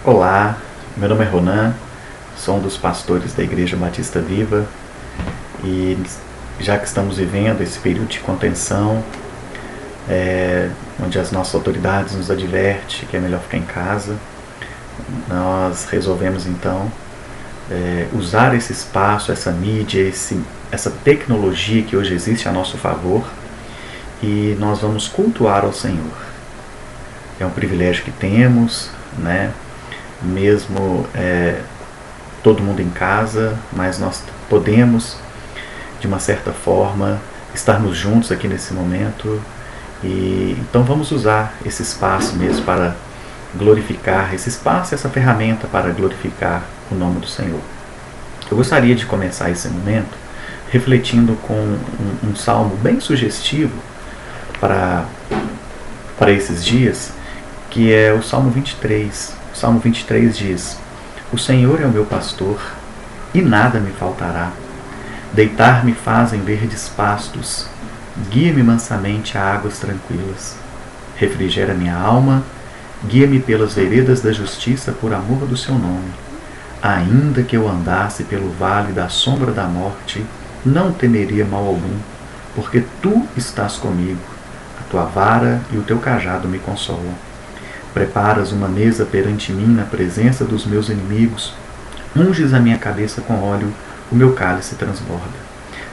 Olá, meu nome é Ronan, sou um dos pastores da Igreja Batista Viva e já que estamos vivendo esse período de contenção, onde as nossas autoridades nos advertem que é melhor ficar em casa, nós resolvemos então usar esse espaço, essa mídia, essa tecnologia que hoje existe a nosso favor e nós vamos cultuar ao Senhor. É um privilégio que temos, né? Mesmo todo mundo em casa, mas nós podemos, de uma certa forma, estarmos juntos aqui nesse momento. E então vamos usar esse espaço mesmo para glorificar, esse espaço, essa ferramenta para glorificar o nome do Senhor. Eu gostaria de começar esse momento refletindo com um salmo bem sugestivo para esses dias, que é o Salmo 23. O Salmo 23 diz: O Senhor é o meu pastor, e nada me faltará. Deitar-me faz em verdes pastos, guia-me mansamente a águas tranquilas. Refrigera minha alma, guia-me pelas veredas da justiça por amor do seu nome. Ainda que eu andasse pelo vale da sombra da morte, não temeria mal algum, porque tu estás comigo. A tua vara e o teu cajado me consolam. Preparas uma mesa perante mim na presença dos meus inimigos. Unges a minha cabeça com óleo, o meu cálice transborda.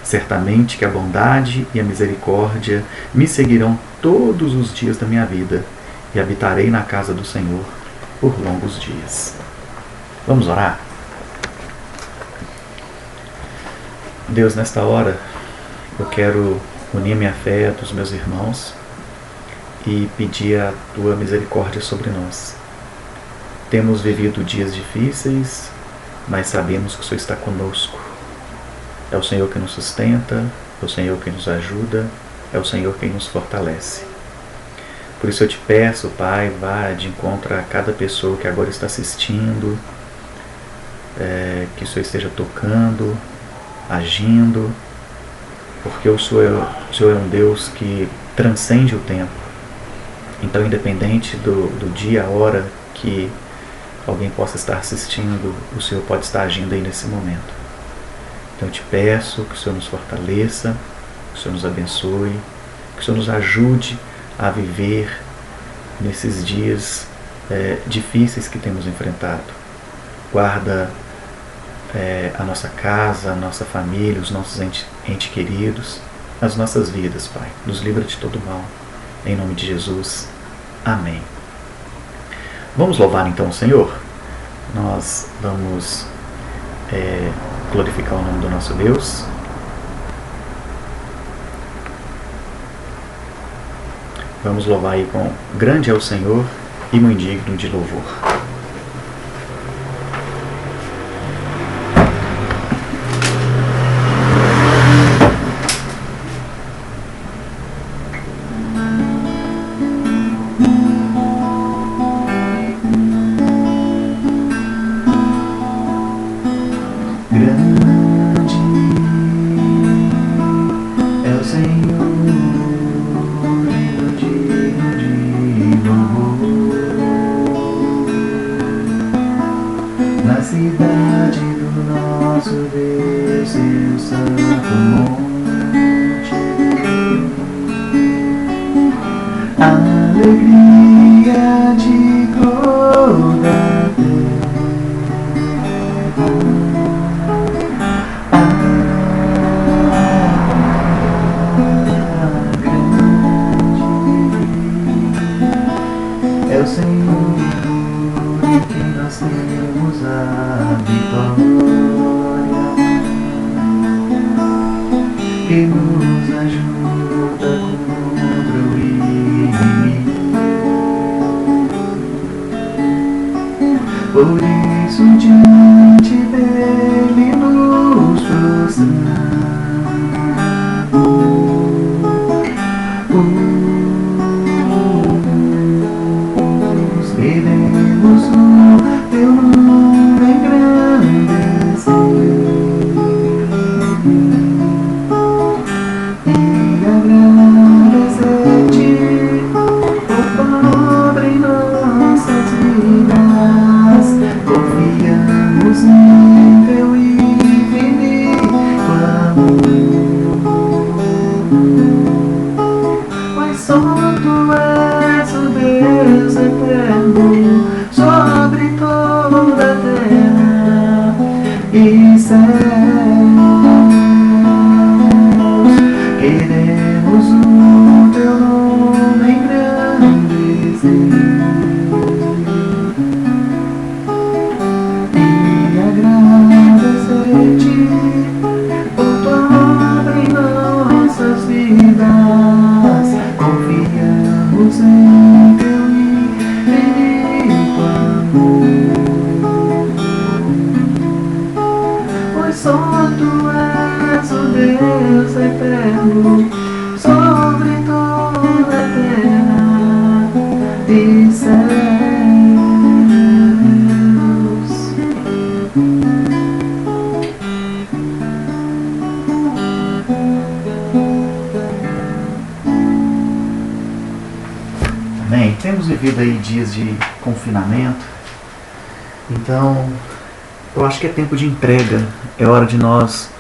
Certamente que a bondade e a misericórdia me seguirão todos os dias da minha vida, e habitarei na casa do Senhor por longos dias. Vamos orar? Deus, nesta hora, eu quero unir minha fé dos meus irmãos e pedir a Tua misericórdia sobre nós. Temos vivido dias difíceis, mas sabemos que o Senhor está conosco. É o Senhor que nos sustenta, é o Senhor que nos ajuda, é o Senhor quem nos fortalece. Por isso eu te peço, Pai, vá de encontro a cada pessoa que agora está assistindo, que o Senhor esteja tocando, agindo, porque o Senhor é um Deus que transcende o tempo. Então, independente do dia, a hora que alguém possa estar assistindo, o Senhor pode estar agindo aí nesse momento. Então, eu te peço que o Senhor nos fortaleça, que o Senhor nos abençoe, que o Senhor nos ajude a viver nesses dias difíceis que temos enfrentado. Guarda a nossa casa, a nossa família, os nossos entes queridos, as nossas vidas, Pai. Nos livra de todo mal. Em nome de Jesus. Amém. Vamos louvar então o Senhor? Nós vamos glorificar o nome do nosso Deus. Vamos louvar aí com grande é o Senhor e muito digno de louvor. Por isso diante dele nos prostramos, queremos o teu nome engrandecer e agradecer-te por pobre em nossas vidas. Amém? Temos vivido aí dias de confinamento, então eu acho que é tempo de entrega, é hora de nós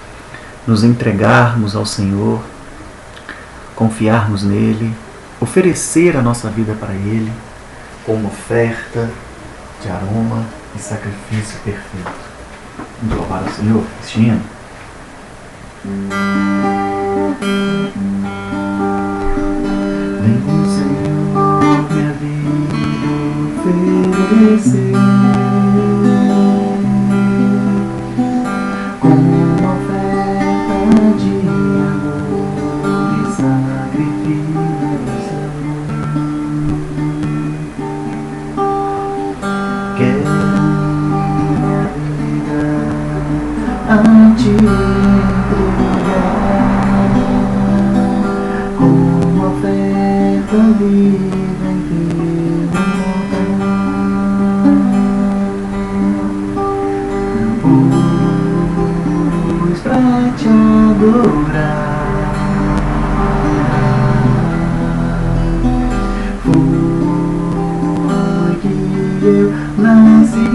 nos entregarmos ao Senhor, confiarmos nele, oferecer a nossa vida para Ele como oferta de aroma e sacrifício perfeito. Vamos louvar ao Senhor, Cristina. Vem com o Senhor minha vida oferecer, como uma oferta de amor e sacrifício. Quero minha vida a te entregar, como uma oferta viva em teu altar, pois pra te adorar foi que eu nasci.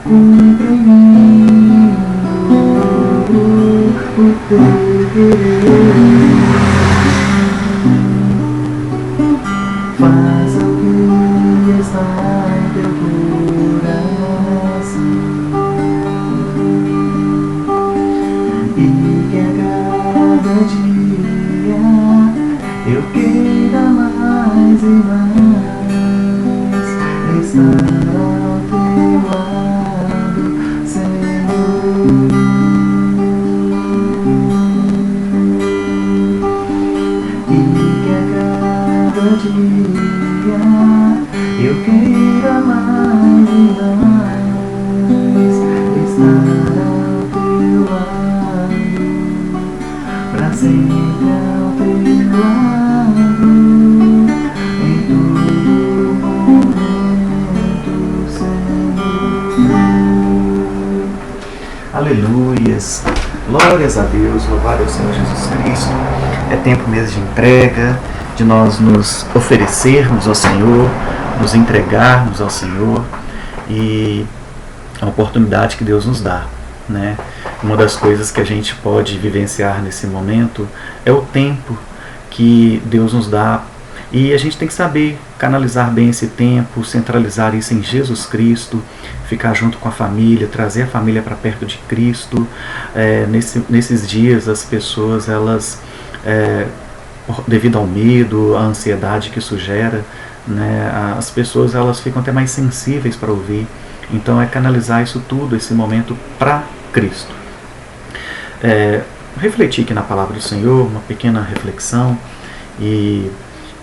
Cumpre em mim o teu querer, faça o que está em teu coração, e que a cada dia eu queira mais e mais estar ao teu lado, Senhor. E que a cada dia eu queira mais e mais estar ao teu lado, pra sempre ao teu lado, em todo momento, Senhor. Aleluias, glórias a Deus, louvado ao Senhor Jesus Cristo. É tempo mesmo de entrega, de nós nos oferecermos ao Senhor, nos entregarmos ao Senhor, e a oportunidade que Deus nos dá, né? Uma das coisas que a gente pode vivenciar nesse momento é o tempo que Deus nos dá, e a gente tem que saber canalizar bem esse tempo, centralizar isso em Jesus Cristo, ficar junto com a família, trazer a família para perto de Cristo. Nesses dias as pessoas, elas, devido ao medo, à ansiedade que isso gera, né, as pessoas elas ficam até mais sensíveis para ouvir. Então é canalizar isso tudo, esse momento, para Cristo. Refletir aqui na palavra do Senhor, uma pequena reflexão, e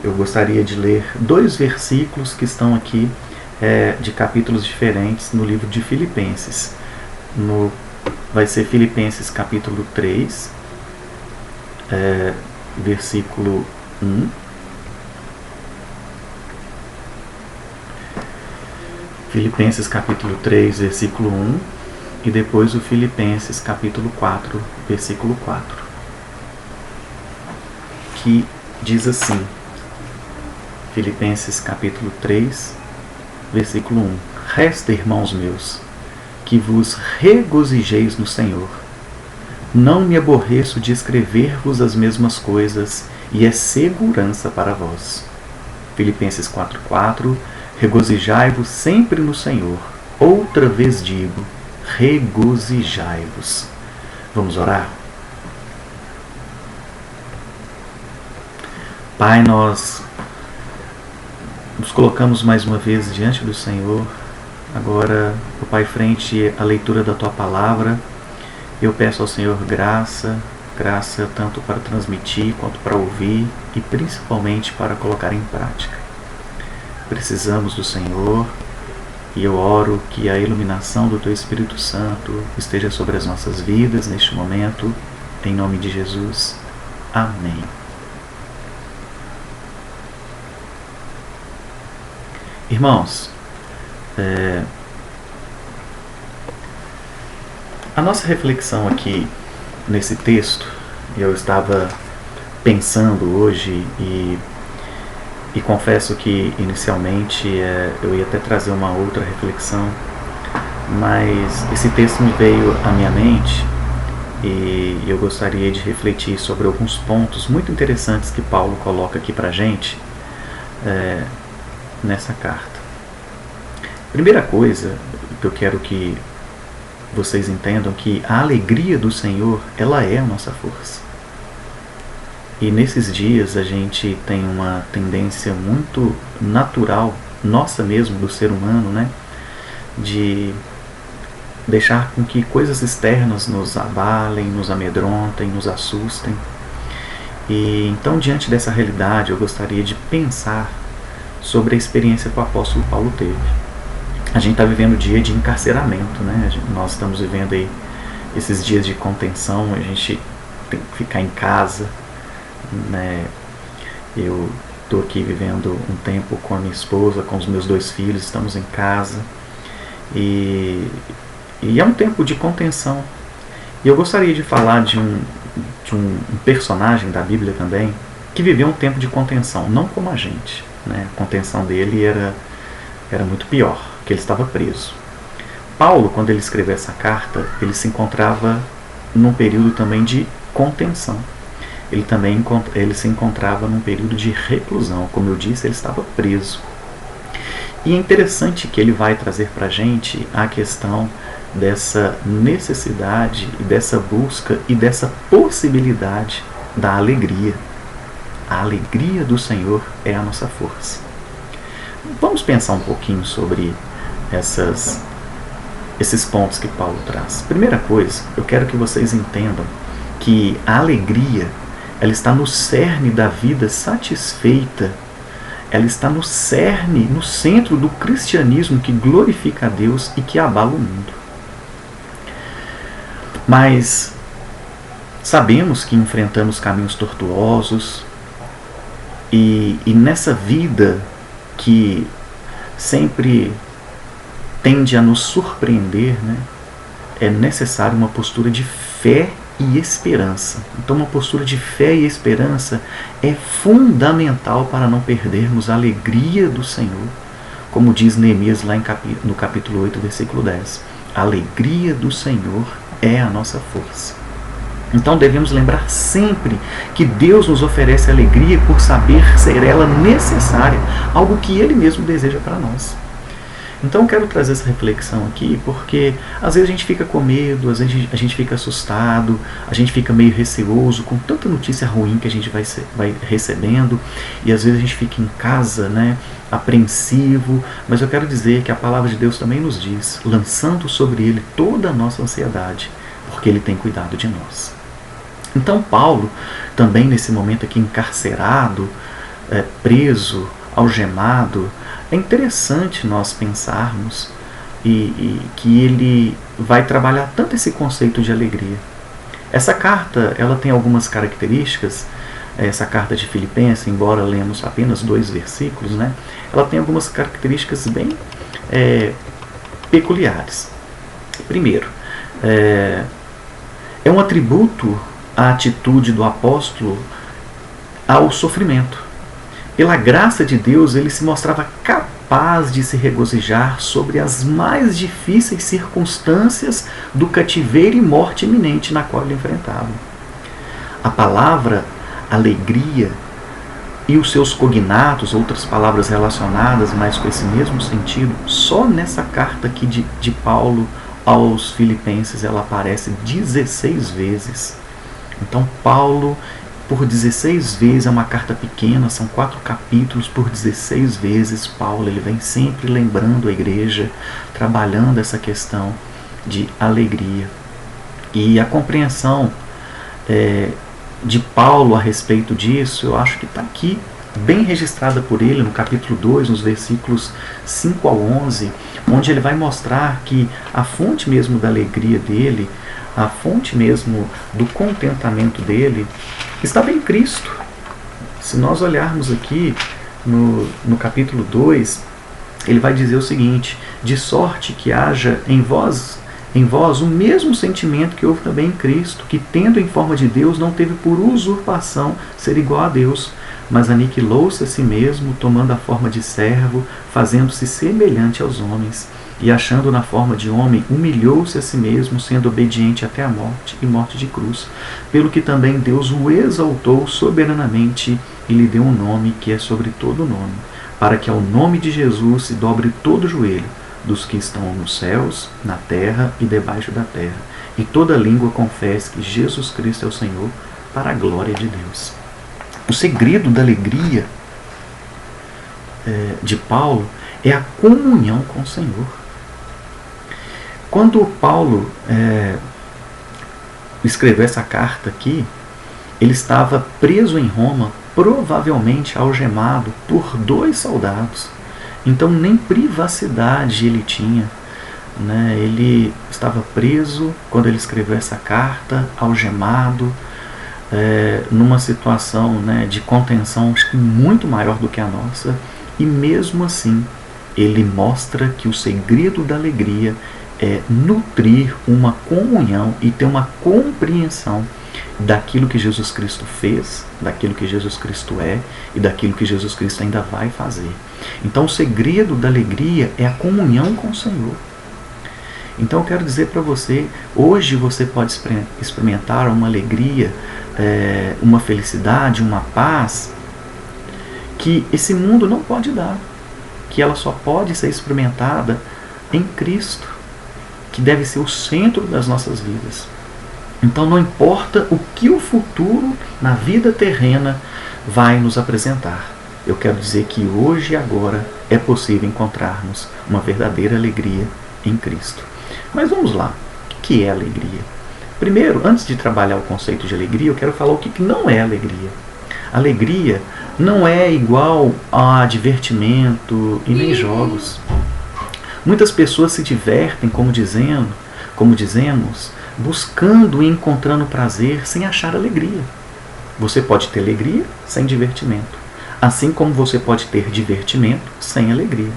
eu gostaria de ler 2 versículos que estão aqui, de capítulos diferentes no livro de Filipenses. Vai ser Filipenses capítulo 3, versículo 1. Filipenses capítulo 3, versículo 1, e depois o Filipenses capítulo 4, versículo 4, que diz assim: Filipenses capítulo 3, versículo 1: Resta, irmãos meus, que vos regozijeis no Senhor. Não me aborreço de escrever-vos as mesmas coisas, e é segurança para vós. Filipenses 4:4: Regozijai-vos sempre no Senhor. Outra vez digo, regozijai-vos. Vamos orar? Pai, nós nos colocamos mais uma vez diante do Senhor. Agora, ó Pai, frente à leitura da Tua Palavra, eu peço ao Senhor graça tanto para transmitir quanto para ouvir, e principalmente para colocar em prática. Precisamos do Senhor, e eu oro que a iluminação do Teu Espírito Santo esteja sobre as nossas vidas neste momento, em nome de Jesus. Amém. Irmãos, a nossa reflexão aqui nesse texto, eu estava pensando hoje e confesso que inicialmente eu ia até trazer uma outra reflexão, mas esse texto me veio à minha mente e eu gostaria de refletir sobre alguns pontos muito interessantes que Paulo coloca aqui pra gente nessa carta. Primeira coisa que eu quero que vocês entendam que a alegria do Senhor, ela é a nossa força. E nesses dias a gente tem uma tendência muito natural, nossa mesmo, do ser humano, né? De deixar com que coisas externas nos abalem, nos amedrontem, nos assustem. E então, diante dessa realidade, eu gostaria de pensar sobre a experiência que o apóstolo Paulo teve. A gente está vivendo o dia de encarceramento, né? Nós estamos vivendo aí esses dias de contenção, a gente tem que ficar em casa, né? Eu estou aqui vivendo um tempo com a minha esposa, com os meus 2 filhos, estamos em casa e é um tempo de contenção. E eu gostaria de falar de um personagem da Bíblia também que viveu um tempo de contenção, não como a gente, né? A contenção dele era muito pior, que ele estava preso. Paulo, quando ele escreveu essa carta, ele se encontrava num período também de contenção. Ele se encontrava num período de reclusão. Como eu disse, ele estava preso. E é interessante que ele vai trazer para a gente a questão dessa necessidade, e dessa busca e dessa possibilidade da alegria. A alegria do Senhor é a nossa força. Vamos pensar um pouquinho sobre esses pontos que Paulo traz. Primeira coisa, eu quero que vocês entendam que a alegria, ela está no cerne da vida satisfeita, ela está no cerne, no centro do cristianismo que glorifica a Deus e que abala o mundo. Mas sabemos que enfrentamos caminhos tortuosos e nessa vida que sempre tende a nos surpreender, né, é necessário uma postura de fé e esperança. Então, uma postura de fé e esperança é fundamental para não perdermos a alegria do Senhor, como diz Neemias lá no capítulo 8, versículo 10. A alegria do Senhor é a nossa força. Então devemos lembrar sempre que Deus nos oferece alegria por saber ser ela necessária, algo que Ele mesmo deseja para nós. Então eu quero trazer essa reflexão aqui porque às vezes a gente fica com medo, às vezes a gente fica assustado, a gente fica meio receoso com tanta notícia ruim que a gente vai recebendo e às vezes a gente fica em casa, né, apreensivo, mas eu quero dizer que a palavra de Deus também nos diz, lançando sobre Ele toda a nossa ansiedade, porque Ele tem cuidado de nós. Então Paulo, também nesse momento aqui encarcerado, preso, algemado, é interessante nós pensarmos e que ele vai trabalhar tanto esse conceito de alegria. Essa carta, ela tem algumas características, essa carta de Filipenses, embora lemos apenas 2 versículos, né, ela tem algumas características bem peculiares. Primeiro, é um atributo à atitude do apóstolo ao sofrimento. Pela graça de Deus, ele se mostrava capaz de se regozijar sobre as mais difíceis circunstâncias do cativeiro e morte iminente na qual ele enfrentava. A palavra alegria e os seus cognatos, outras palavras relacionadas, mas com esse mesmo sentido, só nessa carta aqui de Paulo aos Filipenses ela aparece 16 vezes. Então Paulo, por 16 vezes, é uma carta pequena, são 4 capítulos, por 16 vezes Paulo ele vem sempre lembrando a igreja, trabalhando essa questão de alegria. E a compreensão de Paulo a respeito disso, eu acho que está aqui, bem registrada por ele no capítulo 2, nos versículos 5 ao 11, onde ele vai mostrar que a fonte mesmo da alegria dele, a fonte mesmo do contentamento dele, estava em Cristo. Se nós olharmos aqui no capítulo 2, ele vai dizer o seguinte: de sorte que haja em vós em vós o mesmo sentimento que houve também em Cristo, que, tendo em forma de Deus, não teve por usurpação ser igual a Deus, mas aniquilou-se a si mesmo, tomando a forma de servo, fazendo-se semelhante aos homens, e achando na forma de homem, humilhou-se a si mesmo, sendo obediente até a morte, e morte de cruz. Pelo que também Deus o exaltou soberanamente, e lhe deu um nome que é sobre todo nome, para que ao nome de Jesus se dobre todo o joelho, dos que estão nos céus, na terra e debaixo da terra, e toda língua confesse que Jesus Cristo é o Senhor, para a glória de Deus. O segredo da alegria de Paulo é a comunhão com o Senhor. Quando Paulo escreveu essa carta aqui, ele estava preso em Roma, provavelmente algemado por 2 soldados. Então nem privacidade ele tinha, né? Ele estava preso quando ele escreveu essa carta, algemado, numa situação, né, de contenção, acho que muito maior do que a nossa, e mesmo assim ele mostra que o segredo da alegria é nutrir uma comunhão e ter uma compreensão daquilo que Jesus Cristo fez, daquilo que Jesus Cristo é e daquilo que Jesus Cristo ainda vai fazer. Então o segredo da alegria é a comunhão com o Senhor. Então eu quero dizer para você, hoje você pode experimentar uma alegria, uma felicidade, uma paz que esse mundo não pode dar, que ela só pode ser experimentada em Cristo, que deve ser o centro das nossas vidas. Então não importa o que o futuro na vida terrena vai nos apresentar. Eu quero dizer que hoje e agora é possível encontrarmos uma verdadeira alegria em Cristo. Mas vamos lá, o que é alegria? Primeiro, antes de trabalhar o conceito de alegria, eu quero falar o que não é alegria. Alegria não é igual a divertimento e nem jogos. Muitas pessoas se divertem, como dizemos, buscando e encontrando prazer sem achar alegria. Você pode ter alegria sem divertimento, assim como você pode ter divertimento sem alegria.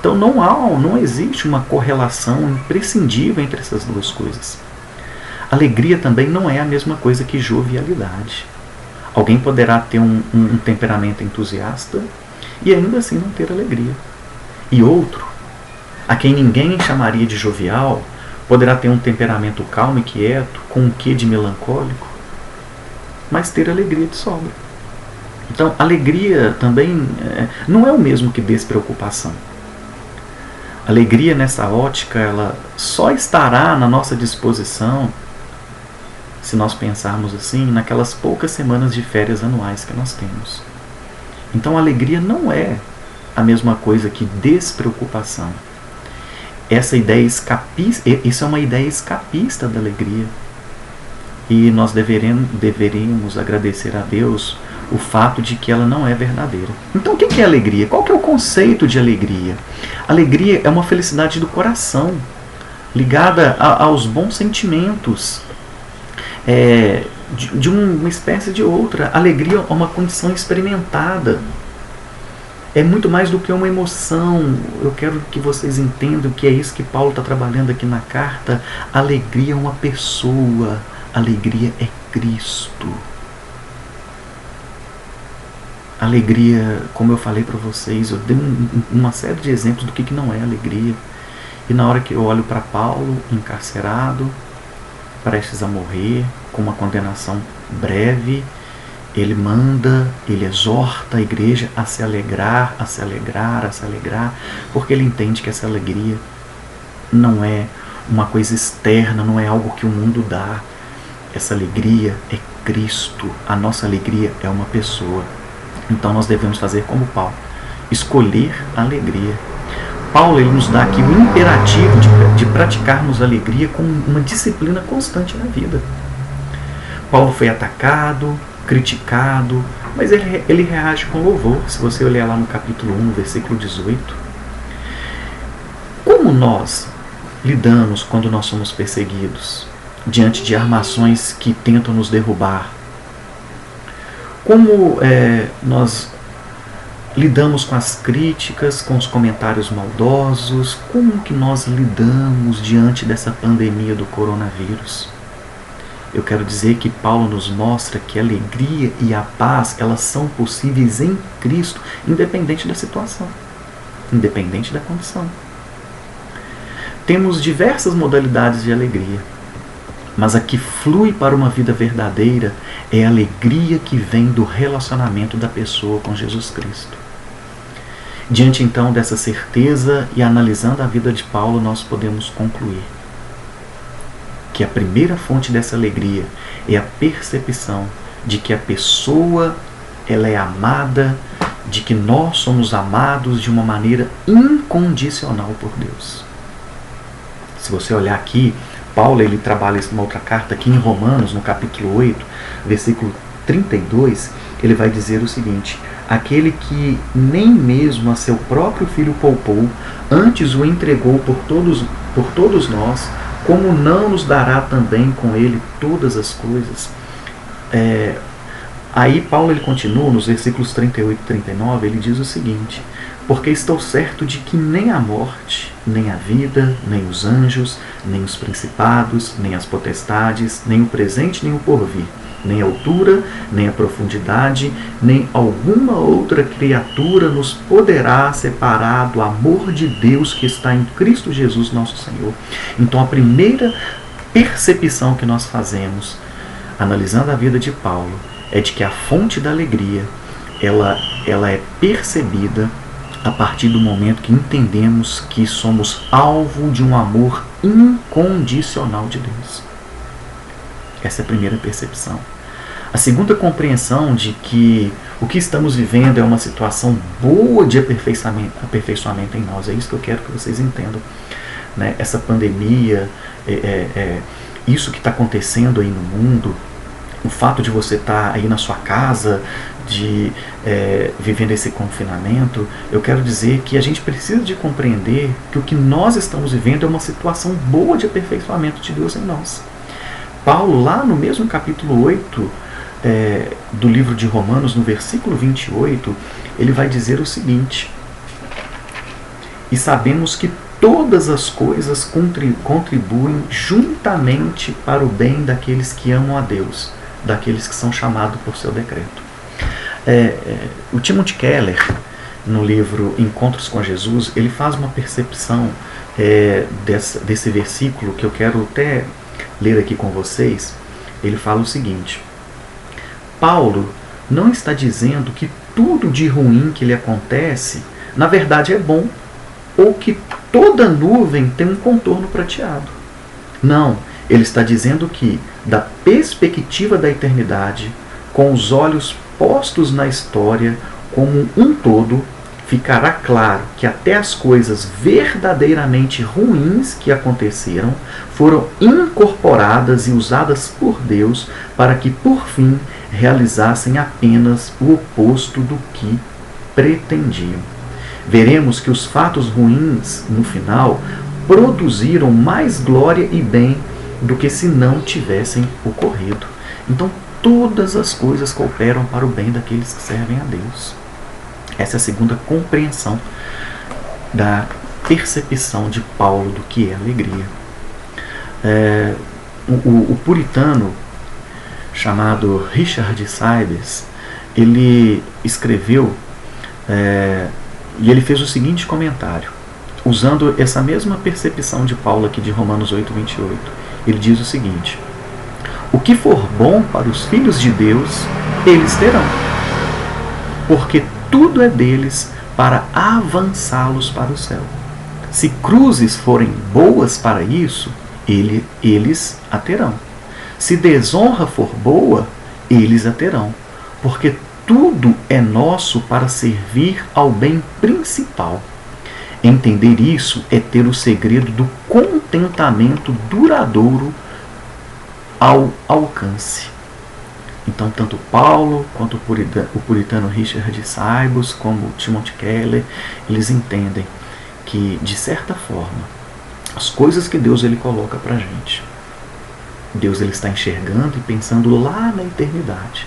Então não existe uma correlação imprescindível entre essas duas coisas. Alegria também não é a mesma coisa que jovialidade. Alguém poderá ter um temperamento entusiasta e ainda assim não ter alegria. E outro, a quem ninguém chamaria de jovial, poderá ter um temperamento calmo e quieto, com um quê de melancólico, mas ter alegria de sobra. Então, alegria também não é o mesmo que despreocupação. Alegria nessa ótica, ela só estará na nossa disposição, se nós pensarmos assim, naquelas poucas semanas de férias anuais que nós temos. Então, alegria não é a mesma coisa que despreocupação. Essa ideia isso é uma ideia escapista da alegria. E nós deveríamos agradecer a Deus o fato de que ela não é verdadeira. Então o que é alegria? Qual que é o conceito de alegria? Alegria é uma felicidade do coração, ligada aos bons sentimentos, de uma espécie de outra. Alegria é uma condição experimentada. É muito mais do que uma emoção. Eu quero que vocês entendam que é isso que Paulo está trabalhando aqui na carta. Alegria é uma pessoa. Alegria é Cristo. Alegria, como eu falei para vocês, eu dei uma série de exemplos do que não é alegria. E na hora que eu olho para Paulo, encarcerado, prestes a morrer, com uma condenação breve, ele exorta a igreja a se alegrar, porque ele entende que essa alegria não é uma coisa externa, não é algo que o mundo dá. Essa alegria é Cristo. A nossa alegria é uma pessoa. Então nós devemos fazer como Paulo, escolher a alegria. Paulo ele nos dá aqui o imperativo de praticarmos a alegria como uma disciplina constante na vida. Paulo foi atacado, criticado, mas ele reage com louvor. Se você olhar lá no capítulo 1, versículo 18. Como nós lidamos quando nós somos perseguidos, diante de armações que tentam nos derrubar? Como nós lidamos com as críticas, com os comentários maldosos? Como que nós lidamos diante dessa pandemia do coronavírus? Eu quero dizer que Paulo nos mostra que a alegria e a paz, elas são possíveis em Cristo, independente da situação, independente da condição. Temos diversas modalidades de alegria, mas a que flui para uma vida verdadeira é a alegria que vem do relacionamento da pessoa com Jesus Cristo. Diante então dessa certeza e analisando a vida de Paulo, nós podemos concluir que a primeira fonte dessa alegria é a percepção de que a pessoa ela é amada, de que nós somos amados de uma maneira incondicional por Deus. Se você olhar aqui, Paulo ele trabalha uma outra carta aqui em Romanos, no capítulo 8, versículo 32, ele vai dizer o seguinte: aquele que nem mesmo a seu próprio filho poupou, antes o entregou por todos nós, como não nos dará também com ele todas as coisas? Aí Paulo ele continua nos versículos 38 e 39, ele diz o seguinte: porque estou certo de que nem a morte, nem a vida, nem os anjos, nem os principados, nem as potestades, nem o presente, nem o porvir, nem a altura, nem a profundidade, nem alguma outra criatura nos poderá separar do amor de Deus que está em Cristo Jesus nosso Senhor. Então a primeira percepção que nós fazemos, analisando a vida de Paulo, é de que a fonte da alegria, ela é percebida a partir do momento que entendemos que somos alvo de um amor incondicional de Deus. Essa é a primeira percepção. A segunda compreensão de que o que estamos vivendo é uma situação boa de aperfeiçoamento em nós. É isso que eu quero que vocês entendam. Né? Essa pandemia, isso que está acontecendo aí no mundo, o fato de você estar aí na sua casa, vivendo esse confinamento, eu quero dizer que a gente precisa de compreender que o que nós estamos vivendo é uma situação boa de aperfeiçoamento de Deus em nós. Paulo, lá no mesmo capítulo 8 do livro de Romanos, no versículo 28, ele vai dizer o seguinte: e sabemos que todas as coisas contribuem juntamente para o bem daqueles que amam a Deus, daqueles que são chamados por seu decreto. O Timothy Keller, no livro Encontros com Jesus, ele faz uma percepção desse versículo que eu quero até ler aqui com vocês. Ele fala o seguinte: Paulo não está dizendo que tudo de ruim que lhe acontece na verdade é bom, ou que toda nuvem tem um contorno prateado. Não, ele está dizendo que, da perspectiva da eternidade, com os olhos postos na história como um todo, ficará claro que até as coisas verdadeiramente ruins que aconteceram foram incorporadas e usadas por Deus para que, por fim, realizassem apenas o oposto do que pretendiam. Veremos que os fatos ruins, no final, produziram mais glória e bem do que se não tivessem ocorrido. Então, todas as coisas cooperam para o bem daqueles que servem a Deus. Essa é a segunda compreensão da percepção de Paulo do que é alegria. O puritano chamado Richard Sybes, ele escreveu e ele fez o seguinte comentário, usando essa mesma percepção de Paulo aqui de Romanos 8, 28. Ele diz o seguinte: o que for bom para os filhos de Deus, eles terão, porque tudo é deles para avançá-los para o céu. Se cruzes forem boas para isso, eles a terão. Se desonra for boa, eles a terão, porque tudo é nosso para servir ao bem principal. Entender isso é ter o segredo do contentamento duradouro ao alcance. Então, tanto Paulo quanto o puritano Richard Sybes, como o Timothy Keller, eles entendem que, de certa forma, as coisas que Deus ele coloca para a gente, Deus ele está enxergando e pensando lá na eternidade.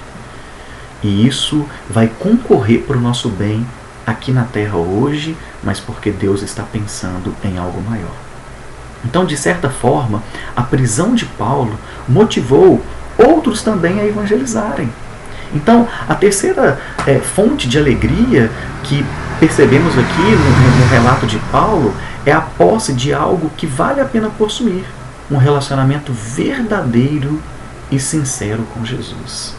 E isso vai concorrer para o nosso bem aqui na terra hoje, mas porque Deus está pensando em algo maior. Então, de certa forma, a prisão de Paulo motivou outros também a evangelizarem. Então, a terceira fonte de alegria que percebemos aqui no relato de Paulo é a posse de algo que vale a pena possuir, um relacionamento verdadeiro e sincero com Jesus.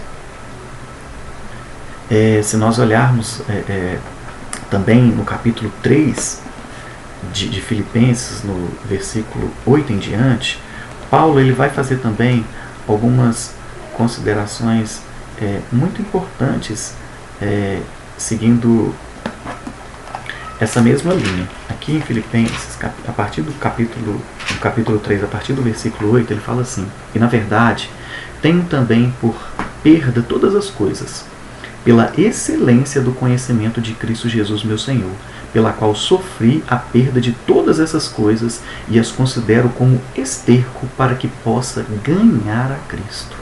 Se nós olharmos também no capítulo 3 de Filipenses, no versículo 8 em diante, Paulo ele vai fazer também algumas considerações muito importantes, seguindo essa mesma linha. Aqui em Filipenses, a partir do capítulo 3, a partir do versículo 8, ele fala assim: e na verdade, tenho também por perda todas as coisas, pela excelência do conhecimento de Cristo Jesus meu Senhor, pela qual sofri a perda de todas essas coisas e as considero como esterco para que possa ganhar a Cristo.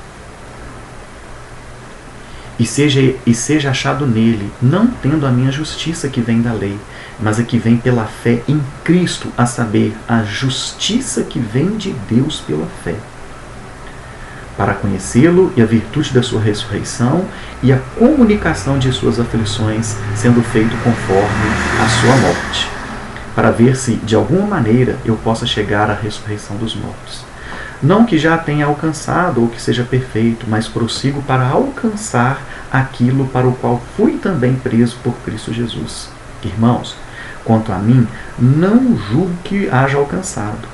E seja achado nele, não tendo a minha justiça que vem da lei, mas a que vem pela fé em Cristo, a saber, a justiça que vem de Deus pela fé, para conhecê-lo e a virtude da sua ressurreição e a comunicação de suas aflições, sendo feito conforme a sua morte, para ver se, de alguma maneira, eu possa chegar à ressurreição dos mortos. Não que já tenha alcançado ou que seja perfeito, mas prossigo para alcançar aquilo para o qual fui também preso por Cristo Jesus. Irmãos, quanto a mim, não julgo que haja alcançado,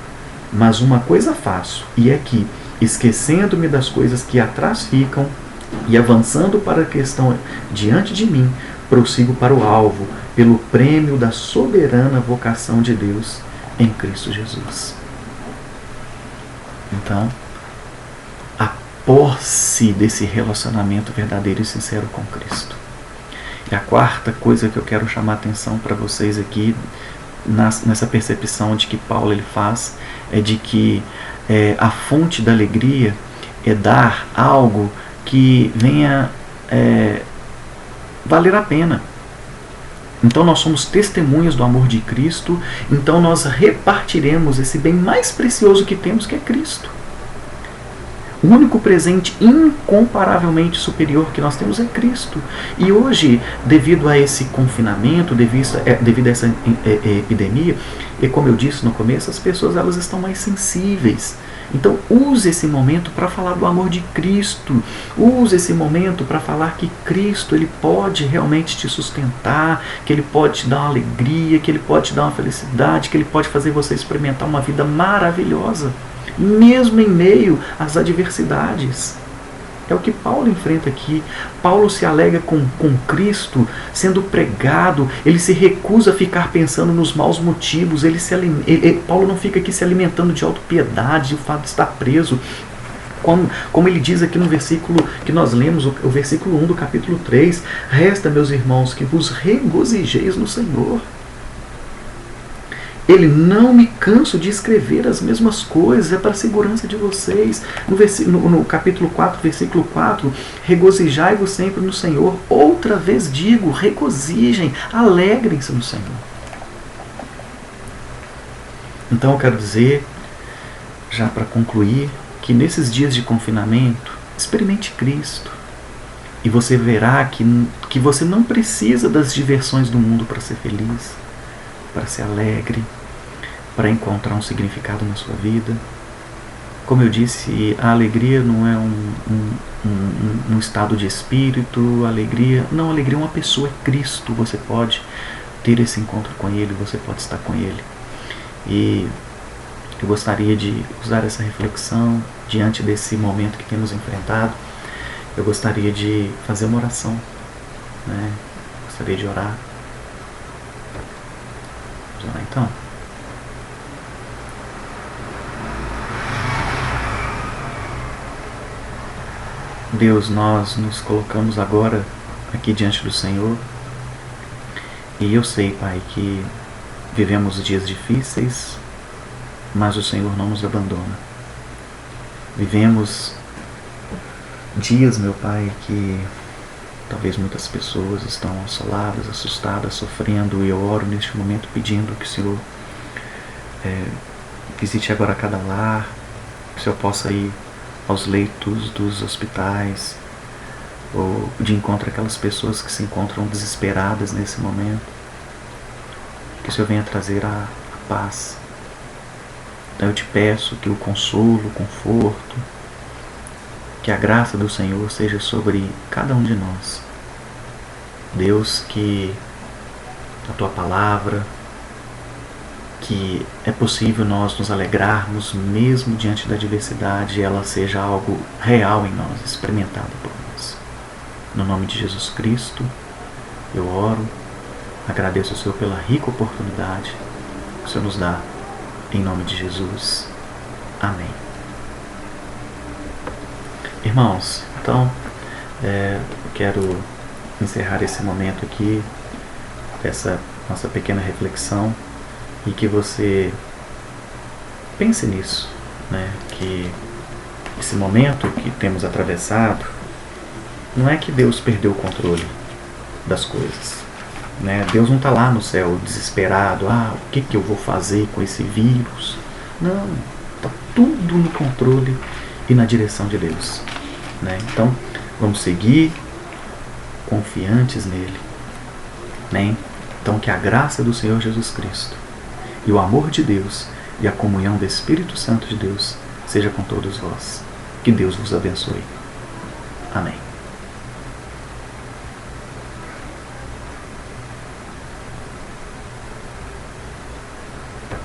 mas uma coisa faço, e é que, esquecendo-me das coisas que atrás ficam e avançando para a questão diante de mim, prossigo para o alvo, pelo prêmio da soberana vocação de Deus em Cristo Jesus. Então, a posse desse relacionamento verdadeiro e sincero com Cristo. E a quarta coisa que eu quero chamar a atenção para vocês aqui, nessa percepção de que Paulo ele faz, é de que a fonte da alegria é dar algo que venha valer a pena. Então nós somos testemunhas do amor de Cristo, então nós repartiremos esse bem mais precioso que temos, que é Cristo. O único presente incomparavelmente superior que nós temos é Cristo. E hoje, devido a esse confinamento, devido a essa epidemia, e como eu disse no começo, as pessoas elas estão mais sensíveis. Então use esse momento para falar do amor de Cristo. Use esse momento para falar que Cristo ele pode realmente te sustentar, que Ele pode te dar uma alegria, que Ele pode te dar uma felicidade, que Ele pode fazer você experimentar uma vida maravilhosa, mesmo em meio às adversidades. É o que Paulo enfrenta aqui. Paulo se alega com Cristo sendo pregado. Ele se recusa a ficar pensando nos maus motivos. Paulo não fica aqui se alimentando de autopiedade, o fato de estar preso. Como ele diz aqui no versículo que nós lemos, o versículo 1 do capítulo 3. Resta, meus irmãos, que vos regozijeis no Senhor. Ele não me canso de escrever as mesmas coisas, é para a segurança de vocês. No capítulo 4, versículo 4, regozijai-vos sempre no Senhor. Outra vez digo, regozijem, alegrem-se no Senhor. Então eu quero dizer, já para concluir, que nesses dias de confinamento, experimente Cristo. E você verá que você não precisa das diversões do mundo para ser feliz, para ser alegre, para encontrar um significado na sua vida. Como eu disse, a alegria não é um estado de espírito, alegria é uma pessoa, é Cristo. Você pode ter esse encontro com Ele, você pode estar com Ele. E eu gostaria de usar essa reflexão diante desse momento que temos enfrentado. Eu gostaria de fazer uma oração, né? Gostaria de orar. Vamos orar então? Deus, nós nos colocamos agora aqui diante do Senhor, e eu sei, Pai, que vivemos dias difíceis, mas o Senhor não nos abandona. Vivemos dias, meu Pai, que Talvez muitas pessoas estão assoladas, assustadas, sofrendo, e eu oro neste momento pedindo que o Senhor visite agora cada lar, que o Senhor possa ir aos leitos dos hospitais, ou de encontro àquelas pessoas que se encontram desesperadas nesse momento. Que o Senhor venha trazer a paz. Então eu te peço que o consolo, o conforto, que a graça do Senhor seja sobre cada um de nós. Deus, que a Tua palavra, que é possível nós nos alegrarmos mesmo diante da adversidade, e ela seja algo real em nós, experimentado por nós. No nome de Jesus Cristo, eu oro, agradeço ao Senhor pela rica oportunidade que o Senhor nos dá, em nome de Jesus. Amém. Irmãos, então, eu quero encerrar esse momento aqui, essa nossa pequena reflexão, e que você pense nisso, né? Que esse momento que temos atravessado, não é que Deus perdeu o controle das coisas, né? Deus não está lá no céu desesperado, o que eu vou fazer com esse vírus? Não, está tudo no controle e na direção de Deus, né? Então, vamos seguir confiantes nele, né? Então, que a graça do Senhor Jesus Cristo e o amor de Deus e a comunhão do Espírito Santo de Deus seja com todos vós. Que Deus vos abençoe. Amém.